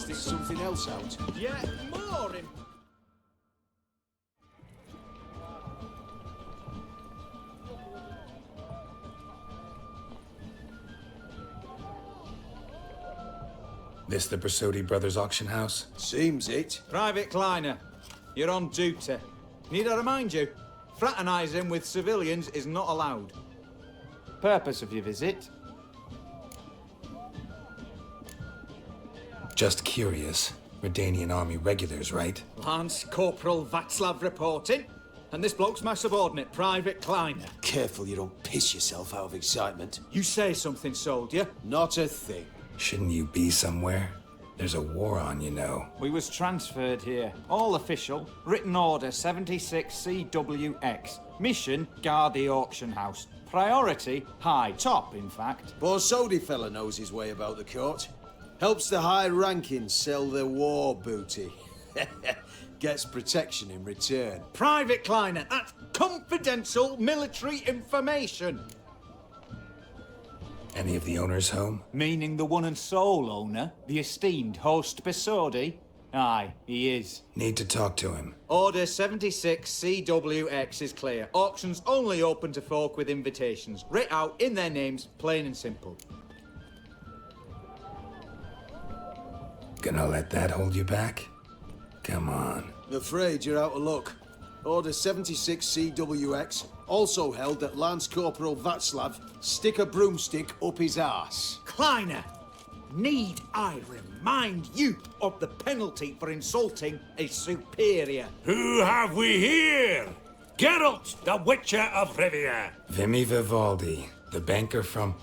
stick something else out. Yeah, more in... This the Borsodi Brothers auction house? Seems it. Private Kleiner, you're on duty. Need I remind you? Fraternizing with civilians is not allowed. Purpose of your visit? Just curious. Redanian army regulars, right? Lance Corporal Václav reporting. And this bloke's my subordinate, Private Kleiner. Careful you don't piss yourself out of excitement. You say something, soldier. Not a thing. Shouldn't you be somewhere? There's a war on, you know. We was transferred here. All official. Written order 76 CWX. Mission, guard the auction house. Priority, high. Top, in fact. Borsodi fella knows his way about the court. Helps the high rankings sell their war booty. Gets protection in return. Private Kleiner, that's confidential military information. Any of the owners home? Meaning the one and sole owner, the esteemed host Borsodi? Aye, he is. Need to talk to him. Order 76 CWX is clear. Auctions only open to folk with invitations. Writ out in their names, plain and simple. Gonna let that hold you back? Come on. I'm afraid you're out of luck. Order 76 CWX, also held that Lance Corporal Václav stick a broomstick up his arse. Kleiner, need I remind you of the penalty for insulting a superior? Who have we here? Geralt, the Witcher of Rivia. Vivaldi, the banker from...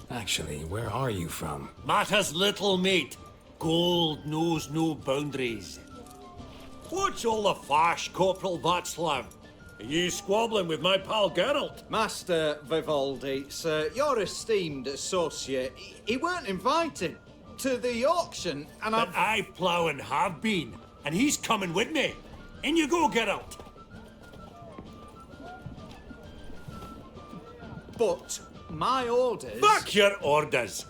Actually, where are you from? Matters little, mate. Gold knows no boundaries. What's all the fash, Corporal Václav? Are you squabbling with my pal Geralt? Master Vivaldi, sir, your esteemed associate, he weren't invited to the auction, and But I plough and have been, and he's coming with me. In you go, Geralt. But my orders... Fuck your orders!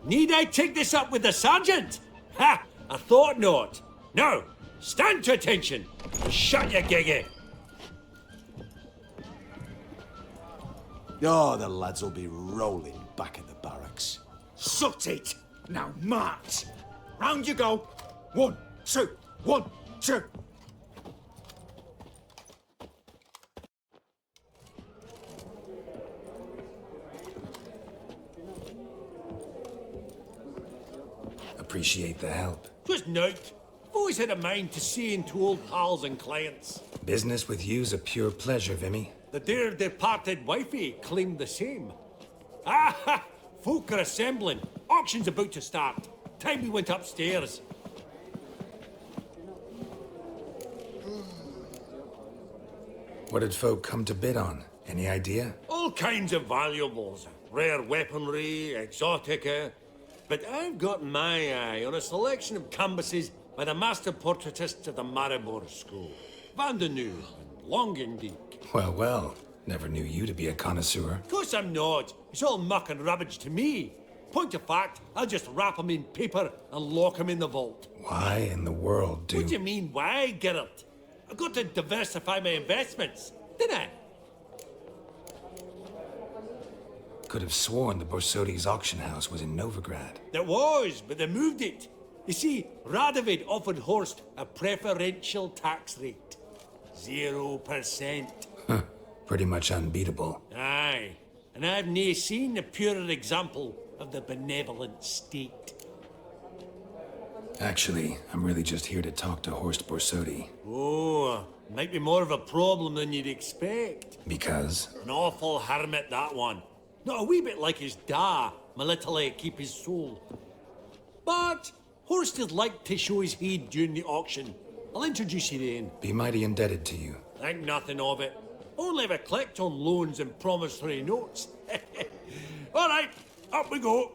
Need I take this up with the sergeant? Ha! I thought not. Now, stand to attention. Shut your giggy. Oh, the lads will be rolling back at the barracks. Sut it! Now march! Round you go! 1, 2, 1, 2! Appreciate the help. Just note, I've always had a mind to see into old pals and clients. Business with you's a pure pleasure, Vimy. The dear departed wifey claimed the same. Ah! Folk are assembling. Auction's about to start. Time we went upstairs. What did folk come to bid on? Any idea? All kinds of valuables. Rare weaponry, exotica. But I've got my eye on a selection of canvases by the master portraitists of the Maribor School. Van de Nieuw and Longendijk. Well, well. Never knew you to be a connoisseur. Of course I'm not. It's all muck and rubbish to me. Point of fact, I'll just wrap 'em in paper and lock 'em in the vault. Why in the world do... What do you mean, why, Geralt? I've got to diversify my investments, didn't I? Could have sworn the Borsodi's auction house was in Novigrad. There was, but they moved it. You see, Radovid offered Horst a preferential tax rate. 0%. Huh. Pretty much unbeatable. Aye. And I've nae seen a purer example of the benevolent state. Actually, I'm really just here to talk to Horst Borsodi. Oh, might be more of a problem than you'd expect. Because? An awful hermit, that one. Not a wee bit like his da, my little keep his soul. But Horst would like to show his heed during the auction. I'll introduce you then. Be mighty indebted to you. Think nothing of it. Only if I collect on loans and promissory notes. All right, up we go.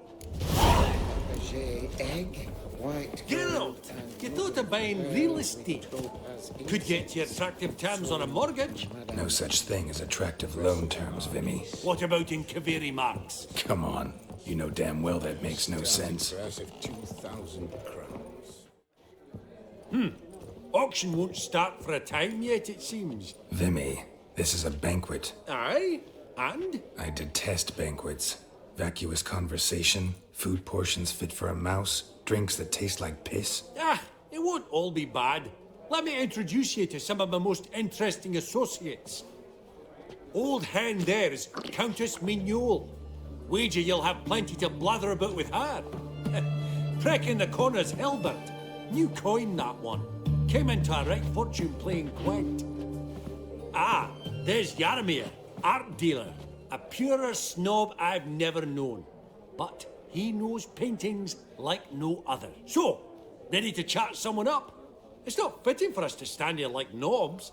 Egg, white. Geralt, you thought of buying real estate? Could get you attractive terms on a mortgage. No such thing as attractive loan terms, Vimy. What about in Kaveri marks? Come on. You know damn well that makes no sense. Price of 2,000 crowns. Auction won't start for a time yet, it seems. Vimy, this is a banquet. Aye? And? I detest banquets. Vacuous conversation, food portions fit for a mouse, drinks that taste like piss. Ah, it won't all be bad. Let me introduce you to some of my most interesting associates. Old hen there is Countess Mignole. Wager you'll have plenty to blather about with her. Prick in the corner's Hilbert. New coin, that one. Came into a wrecked fortune playing quaint. Ah, there's Jaromir, art dealer. A purer snob I've never known. But he knows paintings like no other. So, ready to chat someone up? It's not fitting for us to stand here like knobs.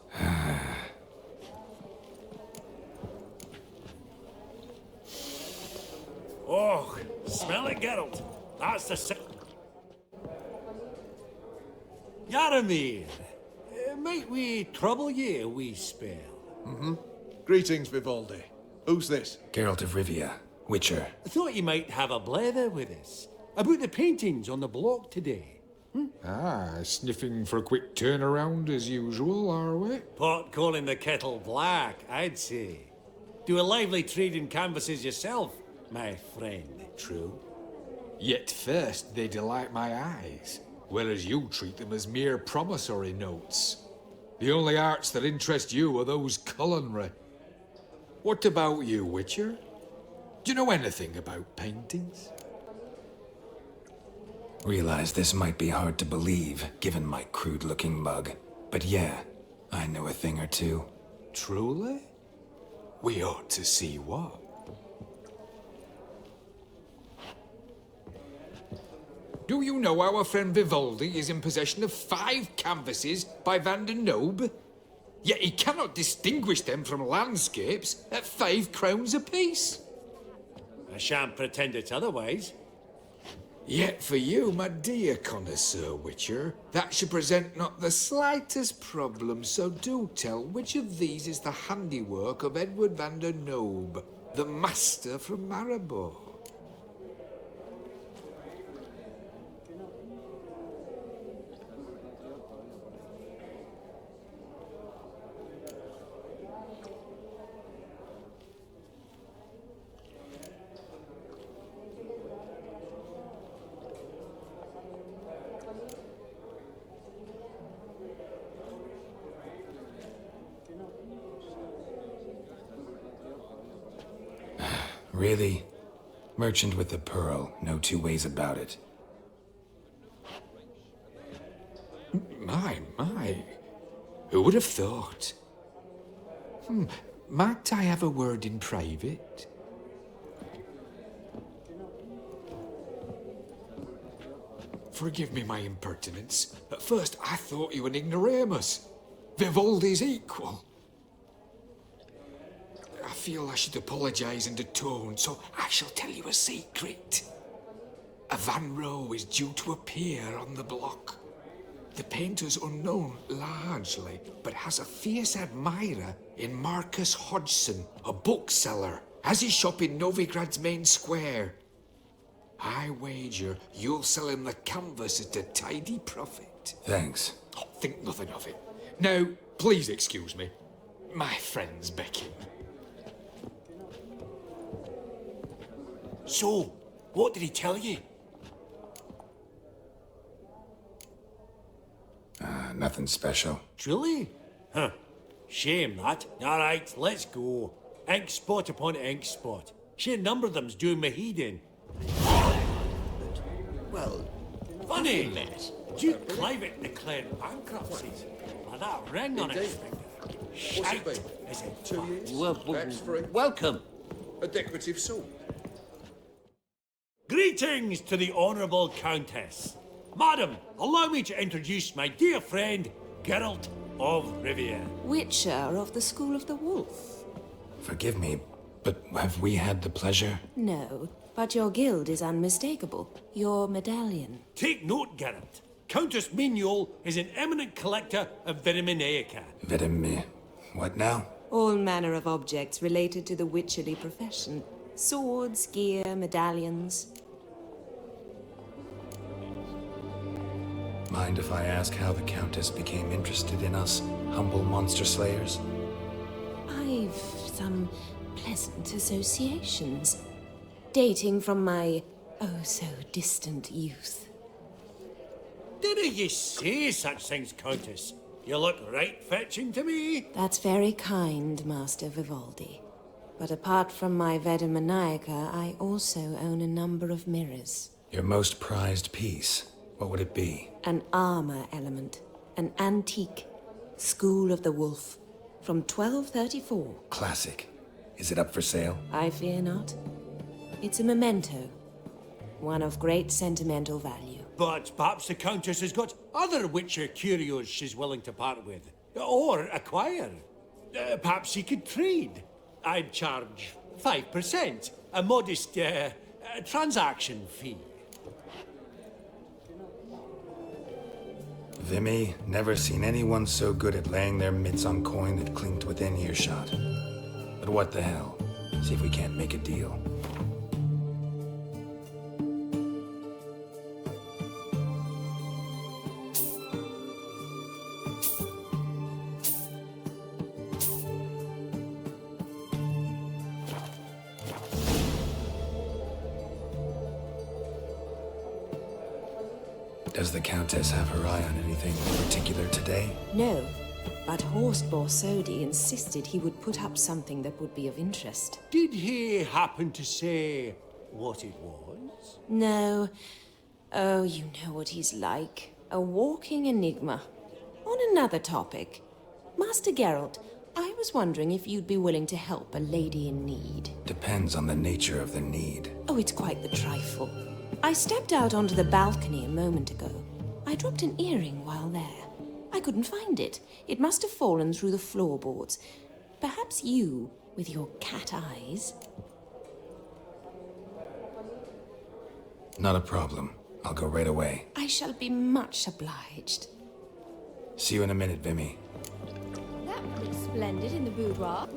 Oh, smell it, Geralt. That's the Jaromir, might we trouble ye a wee spell? Greetings, Vivaldi. Who's this? Geralt of Rivia, Witcher. I thought you might have a blether with us about the paintings on the block today. Sniffing for a quick turnaround as usual, are we? Pot calling the kettle black, I'd say. Do a lively trade in canvases yourself, my friend. True. Yet first they delight my eyes, whereas you treat them as mere promissory notes. The only arts that interest you are those culinary. What about you, Witcher? Do you know anything about paintings? Realize this might be hard to believe, given my crude-looking mug. But yeah, I know a thing or two. Truly? We ought to see what. Do you know our friend Vivaldi is in possession of 5 canvases by Van der Nobe? Yet he cannot distinguish them from landscapes at 5 crowns apiece. I shan't pretend it's otherwise. Yet for you, my dear connoisseur Witcher, that should present not the slightest problem, so do tell which of these is the handiwork of Edward van der Nobe, the master from Maribor. Really? Merchant with the pearl, no two ways about it. My. Who would have thought? Might I have a word in private? Forgive me my impertinence. At first I thought you an ignoramus. Vivaldi's equal. I feel I should apologize and atone, so I shall tell you a secret. A Van Row is due to appear on the block. The painter's unknown, largely, but has a fierce admirer in Marcus Hodgson, a bookseller, has his shop in Novigrad's main square. I wager you'll sell him the canvas at a tidy profit. Thanks. Oh, think nothing of it. Now, please excuse me. My friend's becking. So, what did he tell you? Nothing special. Truly? Huh. Shame that. All right, let's go. Ink spot upon ink spot. Sheer number of them's doing me heed in. Well, Funny, Duke Clivet declared bankruptcy. With that ring on his finger. Shite, is it? 2 years? Well, Perhaps 3? welcome. A decorative sort. Greetings to the Honourable Countess. Madam, allow me to introduce my dear friend, Geralt of Rivia. Witcher of the School of the Wolf. Forgive me, but have we had the pleasure? No, but your guild is unmistakable. Your medallion. Take note, Geralt. Countess Mignole is an eminent collector of Vitaminaica. Vitamin... What now? All manner of objects related to the witcherly profession. Swords, gear, medallions. Mind if I ask how the Countess became interested in us, humble monster slayers? I've some pleasant associations, dating from my oh-so-distant youth. Didn't you say such things, Countess? You look right fetching to me. That's very kind, Master Vivaldi. But apart from my Veda Maniaca, I also own a number of mirrors. Your most prized piece, what would it be? An armor element. An antique. School of the Wolf. From 1234. Classic. Is it up for sale? I fear not. It's a memento. One of great sentimental value. But perhaps the Countess has got other Witcher curios she's willing to part with. Or acquire. Perhaps he could trade. I'd charge 5%. A modest transaction fee. Vimy, never seen anyone so good at laying their mitts on coin that clinked within earshot. But what the hell? See if we can't make a deal. Does the Countess have her eye on anything particular today? No, but Horst Borsodi insisted he would put up something that would be of interest. Did he happen to say what it was? No. Oh, you know what he's like. A walking enigma. On another topic, Master Geralt, I was wondering if you'd be willing to help a lady in need. Depends on the nature of the need. Oh, it's quite the trifle. I stepped out onto the balcony a moment ago. I dropped an earring while there. I couldn't find it. It must have fallen through the floorboards. Perhaps you, with your cat eyes... Not a problem. I'll go right away. I shall be much obliged. See you in a minute, Vimy. That would look splendid in the boudoir.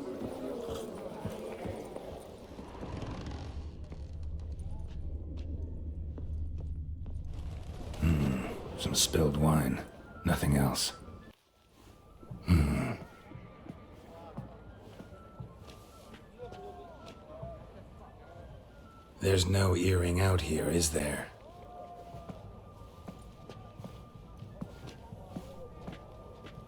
Some spilled wine. Nothing else. There's no earring out here, is there?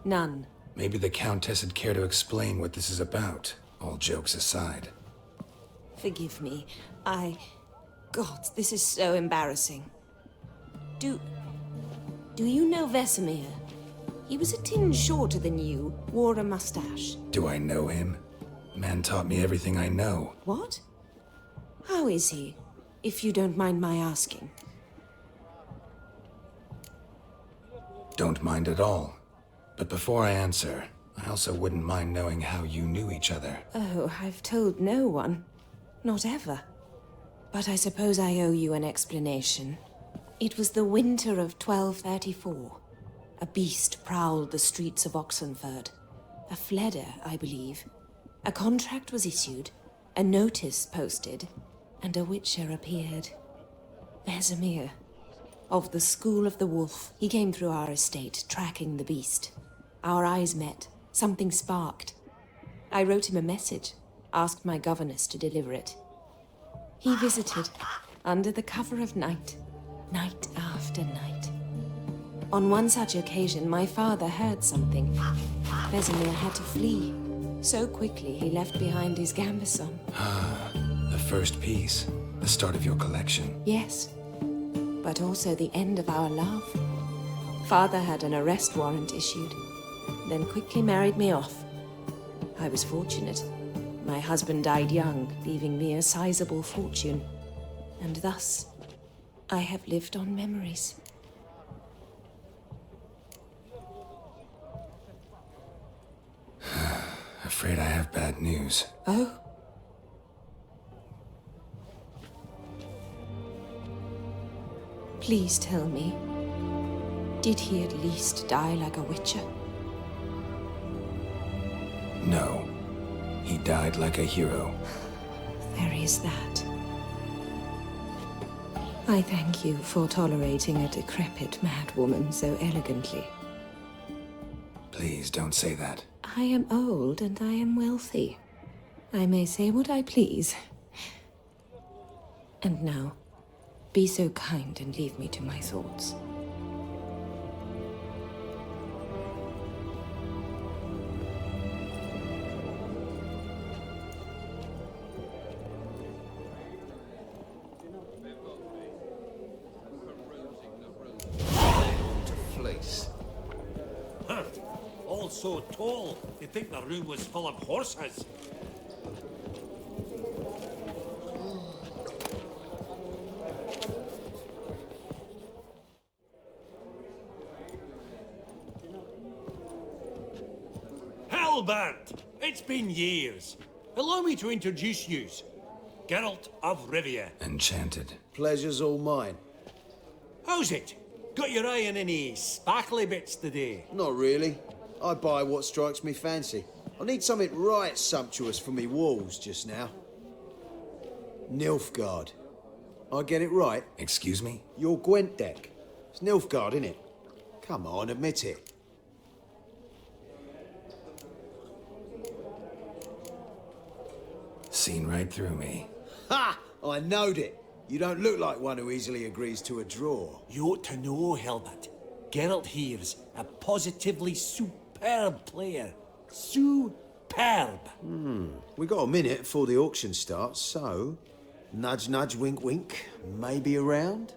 None. Maybe the Countess would care to explain what this is about, all jokes aside. Forgive me. God, this is so embarrassing. Do you know Vesemir? He was a tinge shorter than you, wore a mustache. Do I know him? Man taught me everything I know. What? How is he, if you don't mind my asking? Don't mind at all. But before I answer, I also wouldn't mind knowing how you knew each other. Oh, I've told no one. Not ever. But I suppose I owe you an explanation. It was the winter of 1234. A beast prowled the streets of Oxenford. A fledder, I believe. A contract was issued, a notice posted, and a witcher appeared. Vesemir, of the School of the Wolf. He came through our estate, tracking the beast. Our eyes met. Something sparked. I wrote him a message, asked my governess to deliver it. He visited, under the cover of night. Night after night. On one such occasion, my father heard something. Vesemir had to flee. So quickly, he left behind his gambeson. The first piece. The start of your collection. Yes, but also the end of our love. Father had an arrest warrant issued, then quickly married me off. I was fortunate. My husband died young, leaving me a sizable fortune. And thus, I have lived on memories. Afraid I have bad news. Oh? Please tell me, did he at least die like a witcher? No. He died like a hero. There is that. I thank you for tolerating a decrepit madwoman so elegantly. Please don't say that. I am old and I am wealthy. I may say what I please. And now, be so kind and leave me to my thoughts. Huh. All so tall, you'd think the room was full of horses. Albert, it's been years. Allow me to introduce yous. Geralt of Rivia. Enchanted. Pleasure's all mine. How's it? Got your eye on any sparkly bits today? Not really. I buy what strikes me fancy. I need something right sumptuous for me walls just now. Nilfgaard. I get it right? Excuse me? Your Gwent deck. It's Nilfgaard, innit? Come on, admit it. Seen right through me. Ha! I knowed it. You don't look like one who easily agrees to a draw. You ought to know, Hilbert. Geralt here's a positively superb player. Superb. We got a minute before the auction starts, so... Nudge, nudge, wink, wink. Maybe around?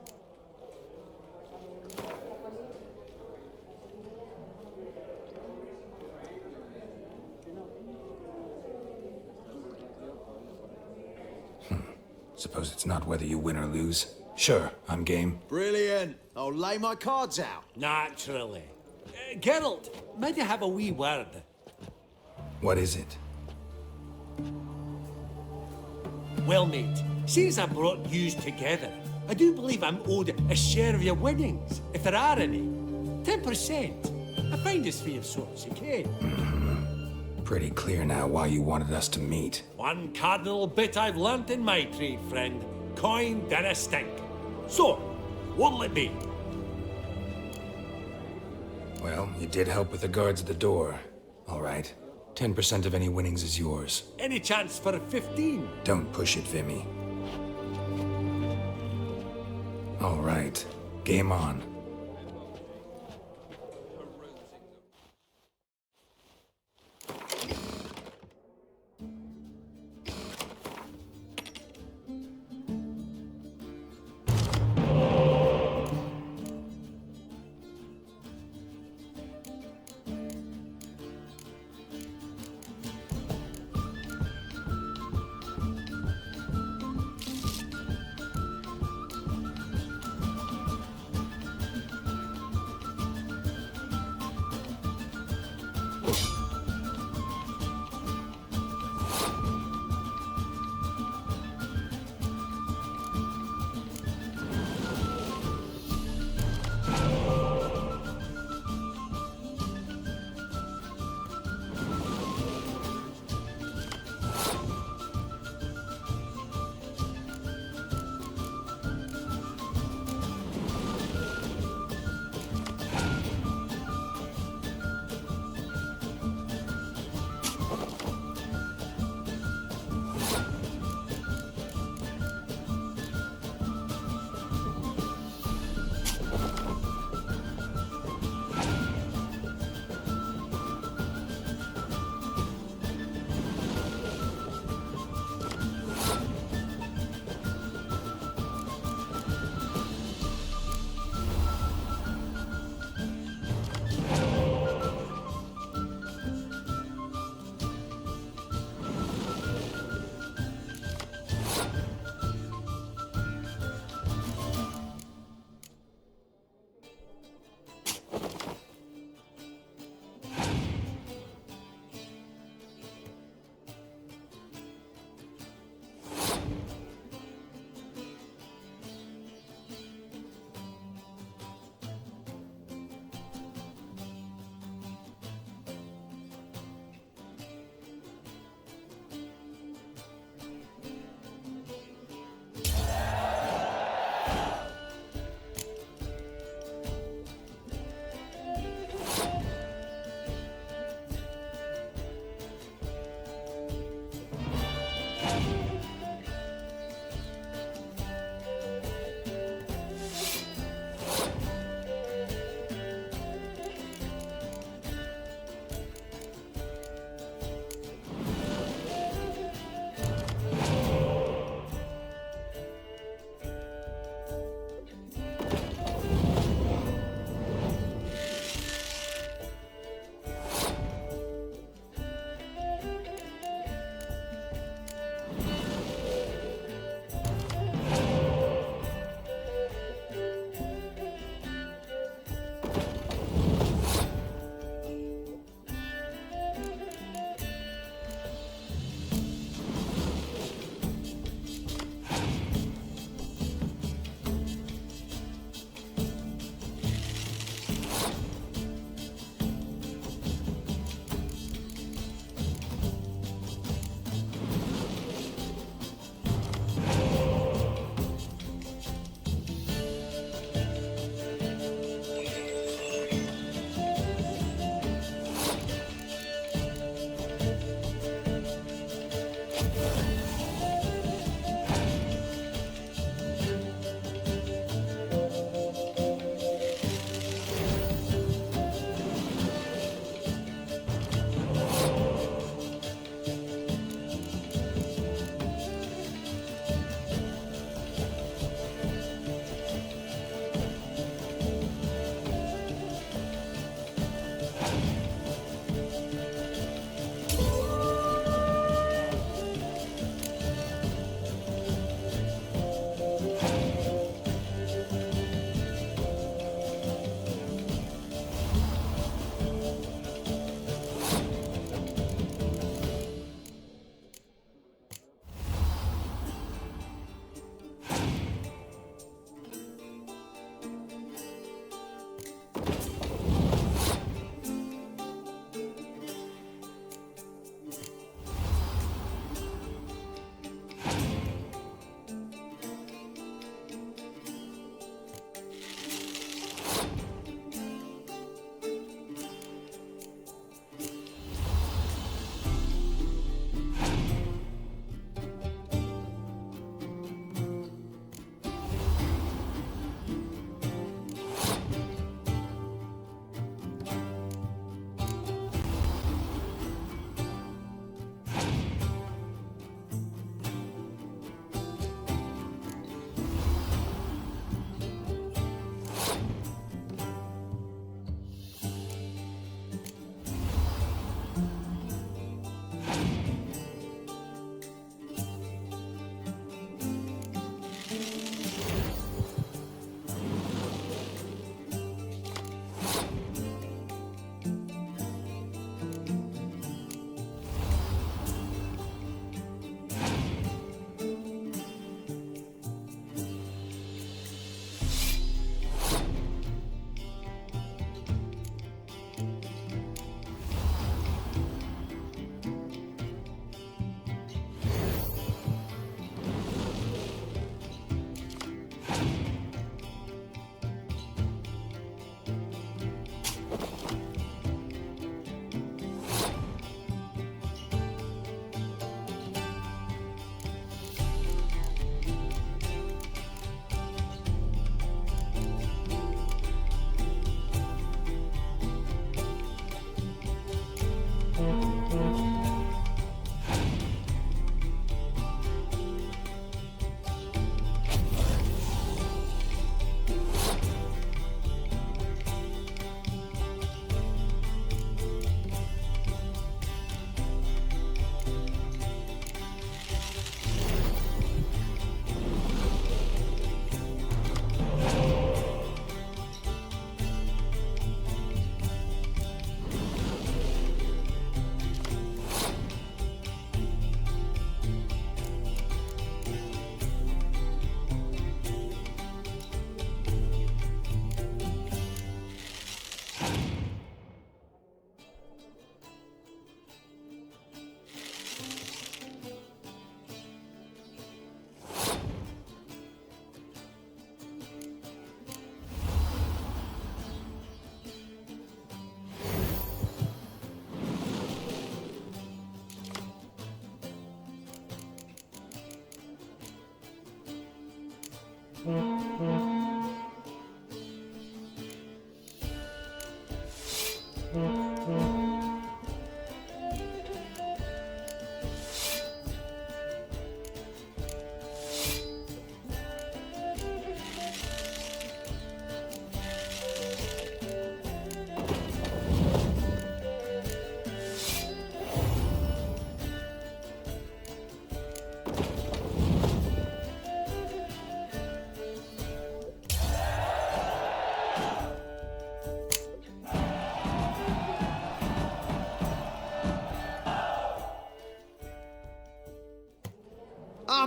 Suppose it's not whether you win or lose. Sure, I'm game. Brilliant. I'll lay my cards out. Naturally. Geralt, might I have a wee word? What is it? Well, mate, since I brought yous together, I do believe I'm owed a share of your winnings, if there are any. 10%. A finder's fee of sorts, you can. Pretty clear now why you wanted us to meet. One cardinal bit I've learnt in my trade, friend. Coin dinna stink. So, what'll it be? Well, you did help with the guards at the door. All right. 10% of any winnings is yours. Any chance for 15? Don't push it, Vimy. All right. Game on.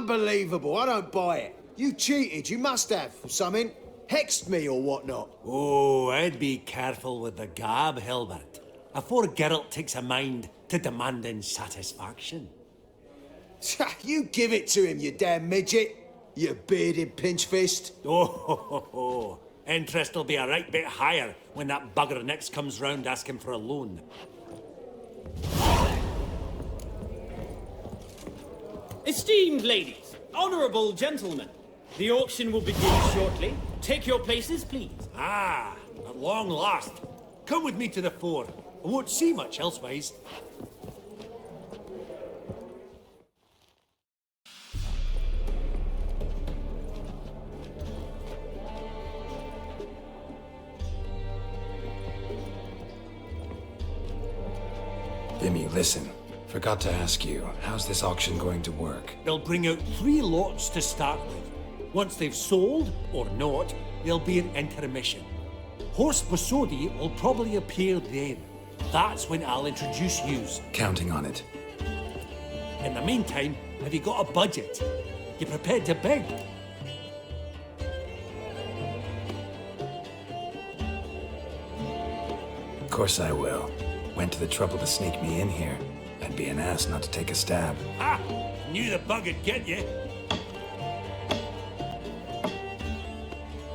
Unbelievable. I don't buy it. You cheated. You must have. Something. Hexed me or whatnot. Oh, I'd be careful with the gab, Hilbert, afore Geralt takes a mind to demanding satisfaction. You give it to him, you damn midget. You bearded pinch-fist. Oh, interest'll be a right bit higher when that bugger next comes round asking for a loan. Esteemed ladies, honourable gentlemen, the auction will begin shortly. Take your places, please. Ah, at long last. Come with me to the fore. I won't see much elsewise. Vimy, listen. Forgot to ask you, how's this auction going to work? They'll bring out 3 lots to start with. Once they've sold, or not, there'll be an intermission. Horst Borsodi will probably appear then. That's when I'll introduce yous. Counting on it. In the meantime, have you got a budget? You prepared to beg? Of course I will. Went to the trouble to sneak me in here. I'd be an ass not to take a stab. Ah! Knew the bug'd get you.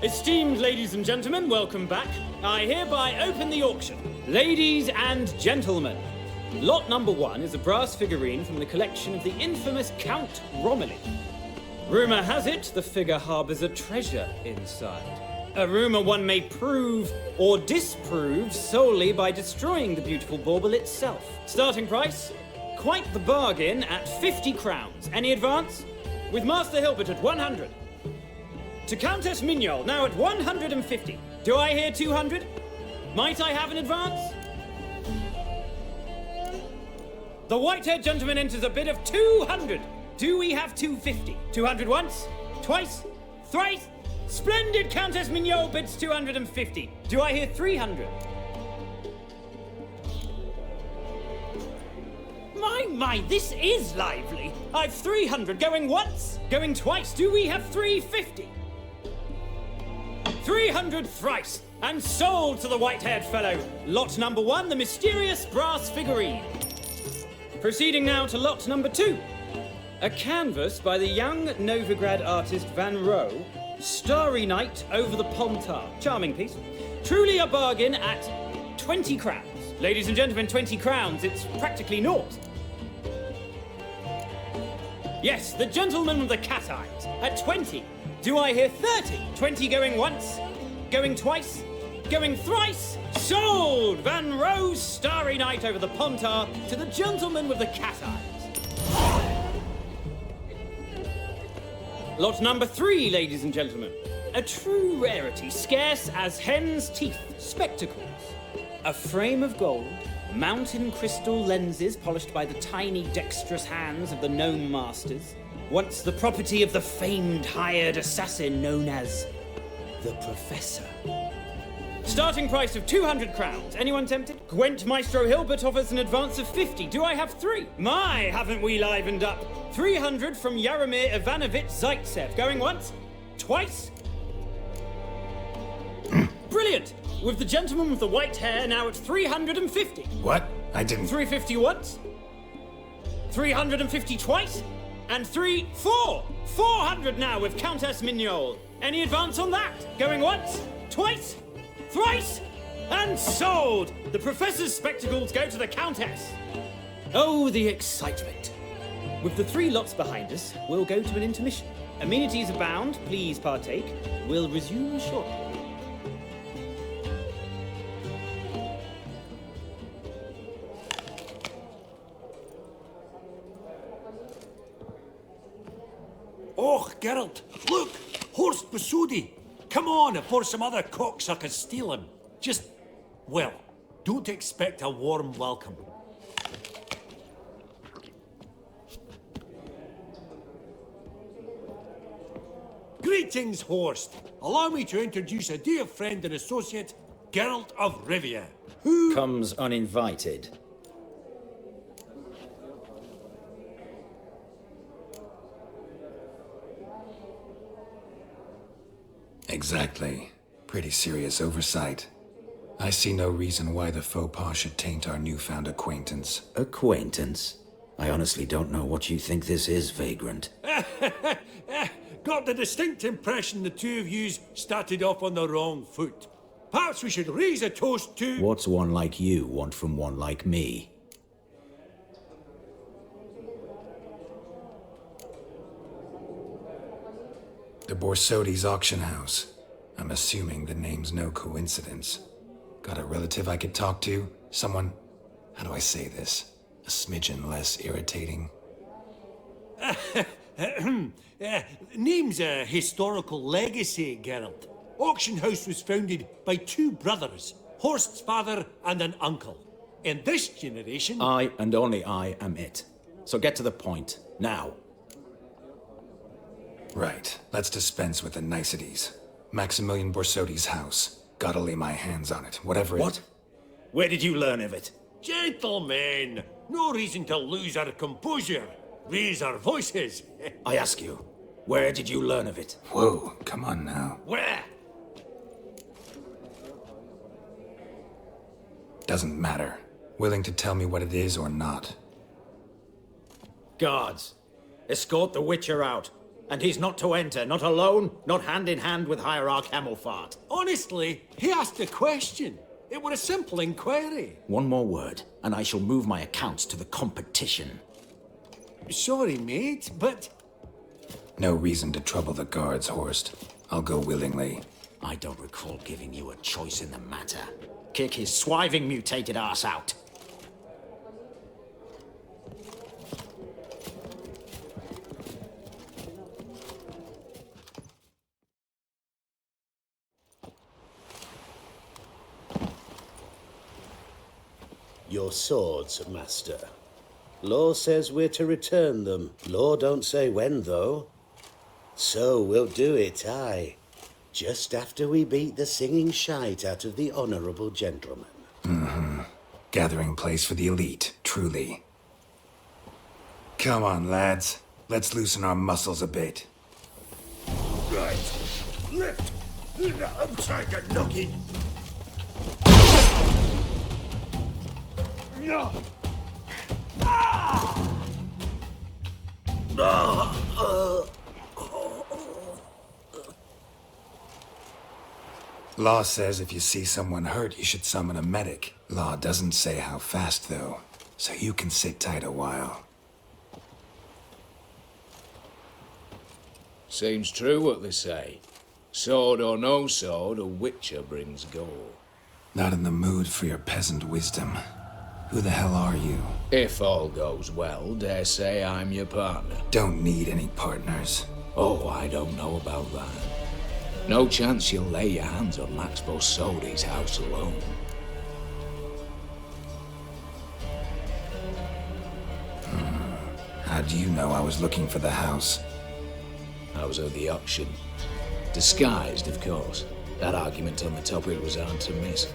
Esteemed ladies and gentlemen, welcome back. I hereby open the auction. Ladies and gentlemen, lot number 1 is a brass figurine from the collection of the infamous Count Romilly. Rumour has it the figure harbours a treasure inside. A rumour one may prove or disprove solely by destroying the beautiful bauble itself. Starting price? Quite the bargain at 50 crowns. Any advance? With Master Hilbert at 100. To Countess Mignole, now at 150. Do I hear 200? Might I have an advance? The white-haired gentleman enters a bid of 200. Do we have 250? 200 once? Twice? Thrice? Splendid! Countess Mignole bids 250. Do I hear 300? My, this is lively. I've 300 going once, going twice. Do we have 350? 300 thrice, and sold to the white-haired fellow. Lot number 1, the mysterious brass figurine. Proceeding now to lot number 2. A canvas by the young Novigrad artist Van Rohe, Starry Night over the Pontar. Charming piece. Truly a bargain at 20 crowns. Ladies and gentlemen, 20 crowns, it's practically naught. Yes, the gentleman with the cat eyes, at 20. Do I hear 30? 20 going once, going twice, going thrice. Sold! Van Rohe's Starry Night over the Pontar to the gentleman with the cat eyes. Lot number 3, ladies and gentlemen. A true rarity, scarce as hen's teeth. Spectacles. A frame of gold, mountain crystal lenses polished by the tiny dexterous hands of the gnome masters. Once the property of the famed hired assassin known as the Professor. Starting price of 200 crowns. Anyone tempted? Gwent Maestro Hilbert offers an advance of 50. Do I have 3? My, haven't we livened up? 300 from Yaromir Ivanovich Zaitsev. Going once? Twice? Brilliant! With the gentleman with the white hair now at 350. What? I didn't... 350 once? 350 twice? And 400 now with Countess Mignole. Any advance on that? Going once? Twice? Thrice? And sold! The Professor's spectacles go to the Countess. Oh, the excitement. With the 3 lots behind us, we'll go to an intermission. Amenities abound, please partake. We'll resume shortly. Oh, Geralt, look! Horst Borsodi! Come on, before some other cocksuckers steal him. Just, well, don't expect a warm welcome. Greetings, Horst. Allow me to introduce a dear friend and associate, Geralt of Rivia, who... comes uninvited. Exactly. Pretty serious oversight. I see no reason why the faux pas should taint our newfound acquaintance. Acquaintance? I honestly don't know what you think this is, Vagrant. Got the distinct impression the two of yous started off on the wrong foot. Perhaps we should raise a toast to... What's one like you want from one like me? The Borsodi's auction house. I'm assuming the name's no coincidence. Got a relative I could talk to? Someone... how do I say this? A smidgen less irritating? Name's a historical legacy, Geralt. Auction house was founded by two brothers, Horst's father and an uncle. In this generation... I, and only I, am it. So get to the point, now. Right, let's dispense with the niceties. Maximilian Borsodi's house. Gotta lay my hands on it, whatever What? Where did you learn of it? Gentlemen, no reason to lose our composure. Raise our voices. I ask you, where did you learn of it? Whoa, come on now. Where? Doesn't matter. Willing to tell me what it is or not? Guards, escort the Witcher out. And he's not to enter, not alone, not hand in hand with Hierarch Hemmelfart. Honestly, he asked a question. It were a simple inquiry. One more word, and I shall move my accounts to the competition. Sorry, mate, but... No reason to trouble the guards, Horst. I'll go willingly. I don't recall giving you a choice in the matter. Kick his swiving mutated ass out. Your swords, master. Law says we're to return them. Law don't say when, though. So we'll do it, aye. Just after we beat the singing shite out of the honourable gentleman. Mm-hmm. Gathering place for the elite, truly. Come on, lads. Let's loosen our muscles a bit. Right. Lift. I'm trying to knock it. No. Law says if you see someone hurt, you should summon a medic. Law doesn't say how fast, though, so you can sit tight a while. Seems true what they say. Sword or no sword, a witcher brings goal. Not in the mood for your peasant wisdom. Who the hell are you? If all goes well, dare say I'm your partner. Don't need any partners. Oh, I don't know about that. No chance you'll lay your hands on Max Borsodi's house alone. How do you know I was looking for the house? I was at the auction. Disguised, of course. That argument on the topic was hard to miss.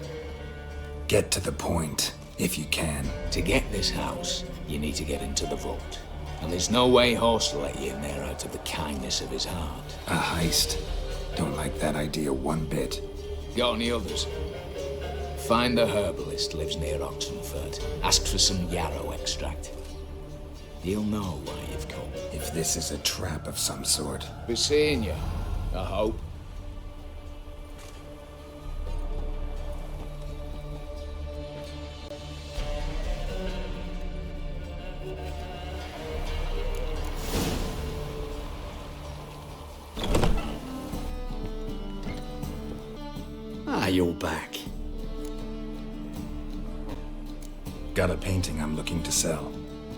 Get to the point, if you can. To get this house, you need to get into the vault. And there's no way Horst will let you in there out of the kindness of his heart. A heist? Don't like that idea one bit. Got any others? Find the herbalist lives near Oxenfurt. Ask for some yarrow extract. He'll know why you've come. If this is a trap of some sort. Be seeing you, I hope. You're back. Got a painting I'm looking to sell.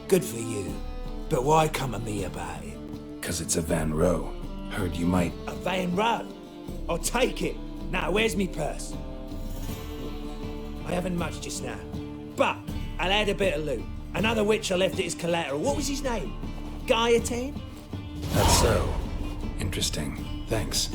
Good for you. But why come at me about it? 'Cause it's a Van Row. Heard you might... A Van Row? I'll take it. Now, where's me purse? I haven't much just now. But I'll add a bit of loot. Another witcher left it as collateral. What was his name? Guillotine? That's so. Interesting. Thanks.